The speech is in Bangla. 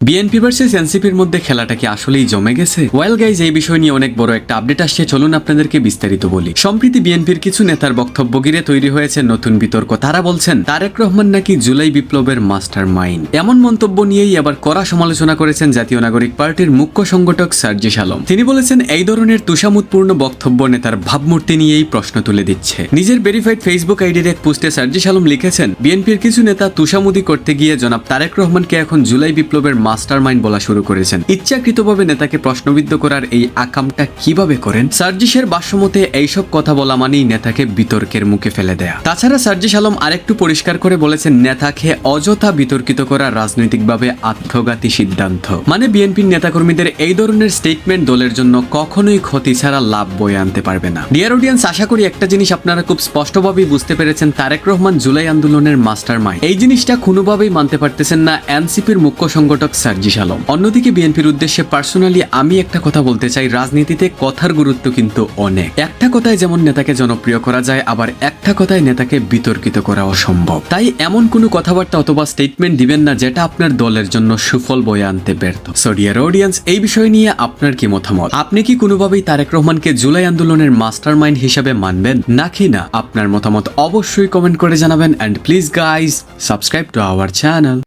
বিএনপি ভার্সেস এনসিপির মধ্যে খেলাটা কি আসলেই জমে গেছে? ওয়েল গাইজ, এই বিষয় নিয়ে অনেক বড় একটা আপডেট আসছে, চলুন আপনাদেরকে বিস্তারিত বলি। সম্প্রতি বিএনপির কিছু নেতার বক্তব্য ঘিরে তৈরি হয়েছে নতুন বিতর্ক। তারা বলছেন তারেক রহমান নাকি জুলাই বিপ্লবের মাস্টার মাইন্ড। এমন মন্তব্য নিয়েই আবার কড়া সমালোচনা করেছেন জাতীয় নাগরিক পার্টির মুখ্য সংগঠক সার্জিস আলম। তিনি বলেছেন এই ধরনের তুষামুদপূর্ণ বক্তব্য নেতার ভাবমূর্তি নিয়েই প্রশ্ন তুলে দিচ্ছে। নিজের ভেরিফাইড ফেসবুক আইডির এক পোস্টে সার্জিস আলম লিখেছেন, বিএনপির কিছু নেতা তুষামুদি করতে গিয়ে জনাব তারেক রহমানকে এখন জুলাই বিপ্লবের মাস্টার মাইন্ড বলা শুরু করেছেন। ইচ্ছাকৃতভাবে নেতাকে প্রশ্নবিদ্ধ করার এই আকামটা কিভাবে করেন? সার্জিসের ভাষ্যমতে এইসব কথা বলা মানেই নেতাকে বিতর্কের মুখে ফেলে দেয়া। তাছাড়া সার্জিস আলম আরেকটু পরিষ্কার করে বলেছেন, নেতাকে অযথা বিতর্কিত করা রাজনৈতিকভাবে আত্মঘাতী সিদ্ধান্ত। মানে বিএনপির নেতাকর্মীদের এই ধরনের স্টেটমেন্ট দলের জন্য কখনোই ক্ষতি ছাড়া লাভ বয়ে আনতে পারবে না। ডিয়ার অডিয়েন্স, আশা করি একটা জিনিস আপনারা খুব স্পষ্টভাবেই বুঝতে পেরেছেন, তারেক রহমান জুলাই আন্দোলনের মাস্টার মাইন্ড। এই জিনিসটা কোনোভাবেই মানতে পারতেছেন না এনসিপির মুখ্য সংগঠক সার্জিস আলম। অন্যদিকে বিএনপির উদ্দেশ্যে পার্সোনালি আমি একটা কথা বলতে চাই, রাজনীতিতে কথার গুরুত্ব কিন্তু অনেক। একটা কথায় যেমন নেতাকে জনপ্রিয় করা যায়, আবার একটা কথায় নেতাকে বিতর্কিত করা অসম্ভব। তাই এমন কোনো কথাবার্তা অথবা স্টেটমেন্ট দিবেন না যেটা আপনার দলের জন্য সুফল বয়ে আনতে ব্যর্থ। সো ডিয়ার অডিয়েন্স, এই বিষয় নিয়ে আপনার কি মতামত? আপনি কি কোনোভাবেই তারেক রহমানকে জুলাই আন্দোলনের মাস্টার মাইন্ড হিসেবে মানবেন নাকি না? আপনার মতামত অবশ্যই কমেন্ট করে জানাবেন। And please guys, subscribe to our channel.